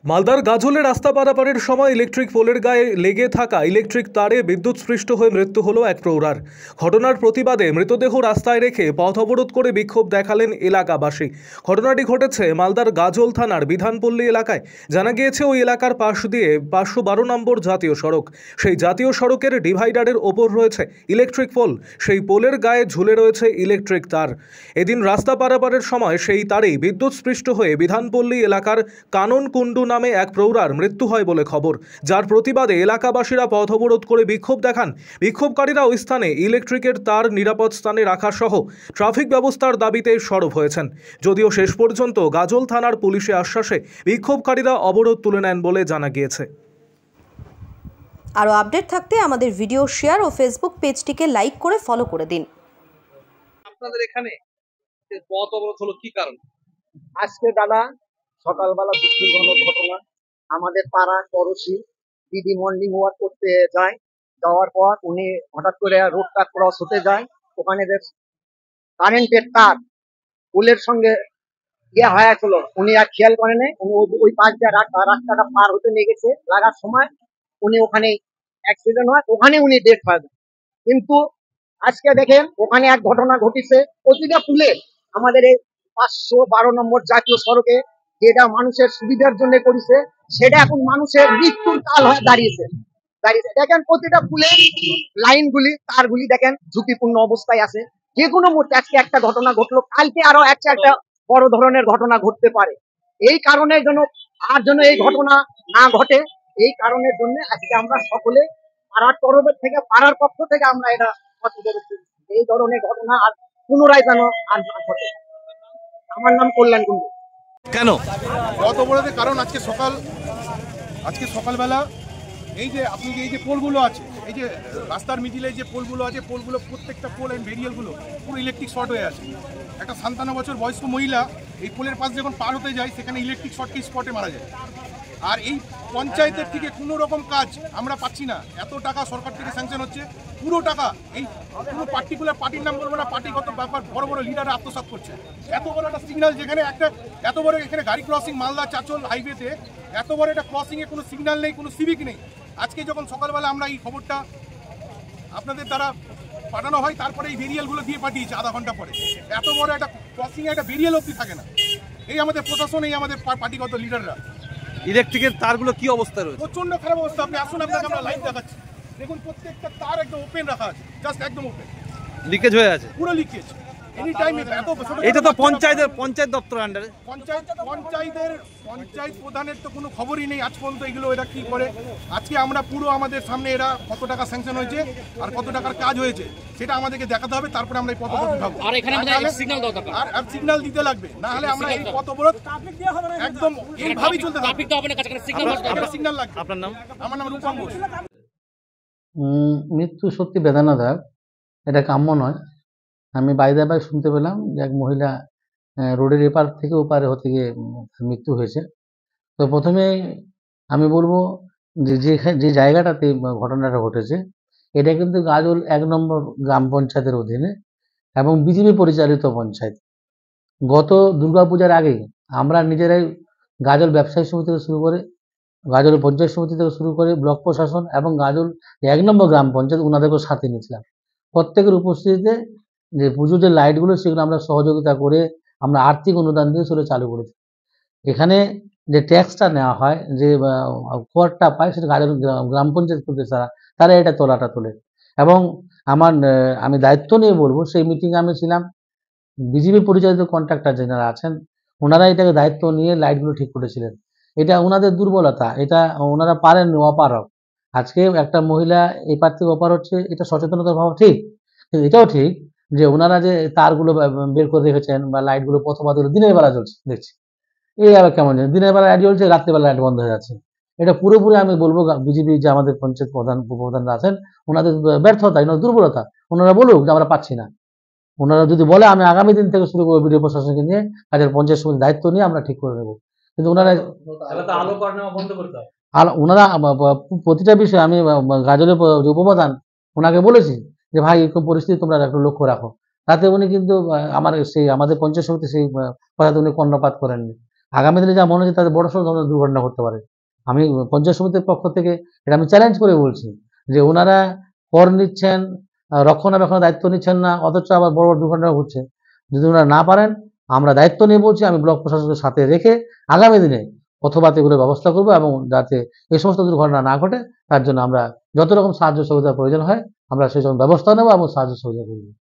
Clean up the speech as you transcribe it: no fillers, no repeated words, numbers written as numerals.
মালদার গাজলে রাস্তা পারাপারের সময় ইলেকট্রিক পোলের গায়ে লেগে থাকা ইলেকট্রিক তারে বিদ্যুৎস্পৃষ্ট হয়ে মৃত্যু হলো এক প্রৌঢ়ার। ঘটনার প্রতিবাদে মৃতদেহ রাস্তায় রেখে পথ অবরোধ করে বিক্ষোভ দেখালেন এলাকাবাসী। ঘটনাটি ঘটেছে মালদার গাজল থানার বিধানপল্লী এলাকায়। জানা গিয়েছে ওই এলাকার পাশ দিয়ে 512 নম্বর জাতীয় সড়ক। সেই জাতীয় সড়কের ডিভাইডারের ওপর রয়েছে ইলেকট্রিক পোল। সেই পোলের গায়ে ঝুলে রয়েছে ইলেকট্রিক তার। এদিন রাস্তা পারাপারের সময় সেই তারেই বিদ্যুৎস্পৃষ্ট হয়ে বিধানপল্লী এলাকার কানন কুণ্ডু নামে এক প্রৌঢ়ার মৃত্যু হয় বলে খবর, যার প্রতিবাদে এলাকাবাসীরা পথ অবরোধ করে বিক্ষোভ দেখান। বিক্ষোভকারীরা ওই স্থানে ইলেকট্রিকের তার নিরাপদ স্থানে রাখা সহ ট্রাফিক ব্যবস্থার দাবিতে সরব হয়েছেন। যদিও শেষ পর্যন্ত গাজল থানার পুলিশের আশ্বাসে বিক্ষোভকারীরা অবরোধ তুলে নেন বলে জানা গিয়েছে। আরও আপডেট থাকতে আমাদের ভিডিও শেয়ার ও ফেসবুক পেজটিকে লাইক করে ফলো করে দিন। আপনাদের এখানে পথ অবরোধ হলো কি কারণ? আজকে দাদা সকালবেলা দুঃখজনক ঘটনা। আমাদের পাড়া পড়োশি দিদি মর্নিং ওয়াক করতে যায়, যাওয়ার পর উনি হঠাৎ করে রোডটা ক্রস হতে যায়, ওখানে কারেন্টের তার পুলের সঙ্গে হয়েছিল। উনি আর খেয়াল করেন, উনি ওই পাশ দিয়ে রাস্তাটা পার হতে নিয়ে গেছে, লাগার সময় উনি ওখানে অ্যাক্সিডেন্ট হয়, ওখানে উনি ডেথ হয়ে যায়। কিন্তু আজকে দেখেন ওখানে এক ঘটনা ঘটেছে প্রতিটা পুলে, আমাদের এই 512 নম্বর জাতীয় সড়কে, যেটা মানুষের সুবিধার জন্য করেছে, সেটা এখন মানুষের মৃত্যুর কাল হয়ে দাঁড়িয়েছে। দেখেন প্রতিটা পুলে লাইনগুলি তারগুলি দেখেন ঝুঁকিপূর্ণ অবস্থায় আছে। যে কোনো মুহূর্তে আজকে একটা ঘটনা ঘটলো, কালকে আরো একটা বড় ধরনের ঘটনা ঘটতে পারে। এই কারণের জন্য এই ঘটনা না ঘটে, এই কারণের জন্য আজকে আমরা সকলে পাড়ার তরফের থেকে, পাড়ার পক্ষ থেকে আমরা এটা এই ধরনের ঘটনা আর পুনরায় যেন আর না ঘটে। আমার নাম কল্যাণ কুণ্ডু। কেন পথ অবরোধের কারণ আজকে সকালবেলা এই যে আপনি যে এই যে পোলগুলো আছে, এই যে রাস্তার মিডিলে যে পোলগুলো আছে, পোলগুলো প্রত্যেকটা পোল এন্ড ভেরিয়েলগুলো পুরো ইলেকট্রিক শর্ট হয়ে আছে। একটা 57 বছর বয়স্ক মহিলা এই পোলের পাশ যখন পার হতে যায়, সেখানে ইলেকট্রিক শর্টকে স্পটে মারা যায়। আর এই পঞ্চায়েতের থেকে কোনো রকম কাজ আমরা পাচ্ছি না। এত টাকা সরকার থেকে স্যাংশন হচ্ছে, পুরো টাকা এই কোনো পার্টিকুলার পার্টির নাম বলবো না, পার্টিগত ব্যাপার বড় বড় লিডাররা আত্মসাৎ করছে। এত বড় একটা সিগন্যাল, যেখানে এত বড় এখানে গাড়ি ক্রসিং, মালদা চাচল হাইওয়েতে এত বড় একটা ক্রসিংয়ে কোনো সিগন্যাল নেই, কোনো সিভিক নেই। আজকে যখন সকালবেলা আমরা এই খবরটা আপনাদের দ্বারা পাঠানো হয়, তারপরে এই বেরিয়ালগুলো দিয়ে পাঠিয়েছে আধা ঘন্টা পরে। এত বড় একটা ক্রসিংয়ে একটা বেরিয়াল অবধি থাকে না। এই আমাদের প্রশাসন, এই আমাদের পার্টিগত লিডাররা। ইলেকট্রিকের তারগুলো কি অবস্থা রয়েছে? প্রচন্ড খারাপ অবস্থা। আপনি আসুন, আপনাকে আমরা লাইভ দেখাচ্ছি। দেখুন প্রত্যেকটা তার একদম ওপেন রাখা আছে, জাস্ট একদম ওপেন, লিকেজ হয়ে আছে, পুরো লিকেজ। এনি টাইম এটা তো পঞ্চায়েত দপ্তর আন্ডারে। পঞ্চায়েত প্রধানের তো কোনো খবরই নেই আজ পর্যন্ত এগুলো এরা কি করে। আজকে আমরা পুরো আমাদের সামনে এরা কত টাকা স্যাংশন হয়েছে আর কত টাকার কাজ হয়েছে সেটা আমাদেরকে দেখাতে হবে, তারপরে আমরা এই পথ অবরোধ উঠাবো। আর এখানে আর সিগন্যাল দিতে লাগবে, না হলে আমরা এই পথ অবরোধ একদম এইভাবেই চলতে থাকবে। সিগন্যাল লাগবে। আপনার নাম? আমার নাম রূপম ঘোষ। মৃত্যু সত্যি বেদনাদায়ক, এটা কাম্য নয়। আমি বাইরে শুনতে পেলাম যে এক মহিলা রোডের এপার থেকে ওপারে হতে গিয়ে মৃত্যু হয়েছে। তো প্রথমে আমি বলবো যে জায়গাটাতে ঘটনাটা ঘটেছে, এটা কিন্তু গাজল 1 নম্বর গ্রাম পঞ্চায়েতের অধীনে এবং বিজেপি পরিচালিত পঞ্চায়েত। গত দুর্গাপূজার আগে আমরা নিজেরাই গাজল ব্যবসায়ী সমিতি থেকে শুরু করে, গাজল পঞ্চায়েত সমিতি থেকে শুরু করে ব্লক প্রশাসন এবং গাজল 1 নম্বর গ্রাম পঞ্চায়েত ওনাদেরকেও সাথে নিয়েছিলাম। প্রত্যেকের উপস্থিতিতে যে পুজোর যে লাইটগুলো, সেগুলো আমরা সহযোগিতা করে আমরা আর্থিক অনুদান দিয়ে সেগুলো চালু করেছি। এখানে যে ট্যাক্সটা নেওয়া হয়, যে করটা পায়, সেটা গাজল গ্রাম পঞ্চায়েত করতে তারা এটা তোলাটা তোলে। এবং আমি দায়িত্ব নিয়ে বলবো, সেই মিটিংয়ে আমি ছিলাম, বিজেপি পরিচালিত কন্ট্রাক্টর যারা আছেন ওনারা এটাকে দায়িত্ব নিয়ে লাইটগুলো ঠিক করেছিলেন। এটা ওনাদের দুর্বলতা, এটা ওনারা পারেননি, অপারক। আজকে একটা মহিলা এপার থেকে ওপার হচ্ছে, এটা সচেতনতার ভাব ঠিক, কিন্তু এটাও ঠিক যে ওনারা যে তারগুলো বের করে রেখেছেন বা লাইটগুলো প্রথমত দিনের বেলা জ্বলছে দেখছি, এই আবার কেমন দিনের বেলা লাইট জ্বলছে, রাত্রিবেলা লাইট বন্ধ হয়ে যাচ্ছে। এটা পুরোপুরি আমি বলবো বিজেপি যে আমাদের পঞ্চায়েত উপপ্রধানরা আছেন ওনাদের ব্যর্থতা, দুর্বলতা। ওনারা বলুক যে আমরা পাচ্ছি না। ওনারা যদি বলে আমি আগামী দিন থেকে শুরু করবো বিডিও প্রশাসনকে নিয়ে, কাজের পঞ্চায়েত সমিতির দায়িত্ব নিয়ে আমরা ঠিক করে নেবো। কিন্তু ওনারা ওনারা প্রতিটা বিষয়ে, আমি গাজলের উপপ্রধান ওনাকে বলেছি যে ভাই এরকম পরিস্থিতি তোমরা একটু লক্ষ্য রাখো। তাতে উনি কিন্তু আমাদের পঞ্চায়েত সমিতি সেই কথা উনি কর্ণপাত করেননি। আগামী দিনে যা মনে হচ্ছে তাদের বড়সড় ধরনের দুর্ঘটনা ঘটতে পারে। আমি পঞ্চায়েত সমিতির পক্ষ থেকে এটা আমি চ্যালেঞ্জ করে বলছি যে ওনারা কর নিচ্ছেন, রক্ষণাবেক্ষণের দায়িত্ব নিচ্ছেন না, অথচ আবার বড় বড় দুর্ঘটনা ঘটছে। যদি ওনারা না পারেন, আমরা দায়িত্ব নিয়ে বলছি, আমি ব্লক প্রশাসনের সাথে রেখে আগামী দিনে পথবাতি এগুলোর ব্যবস্থা করব এবং যাতে এই সমস্ত দুর্ঘটনা না ঘটে তার জন্য আমরা যত রকম সাহায্য সহযোগিতার প্রয়োজন হয় আমরা সেই সময় ব্যবস্থা নেব এবং সাহায্য সহযোগিতা করব।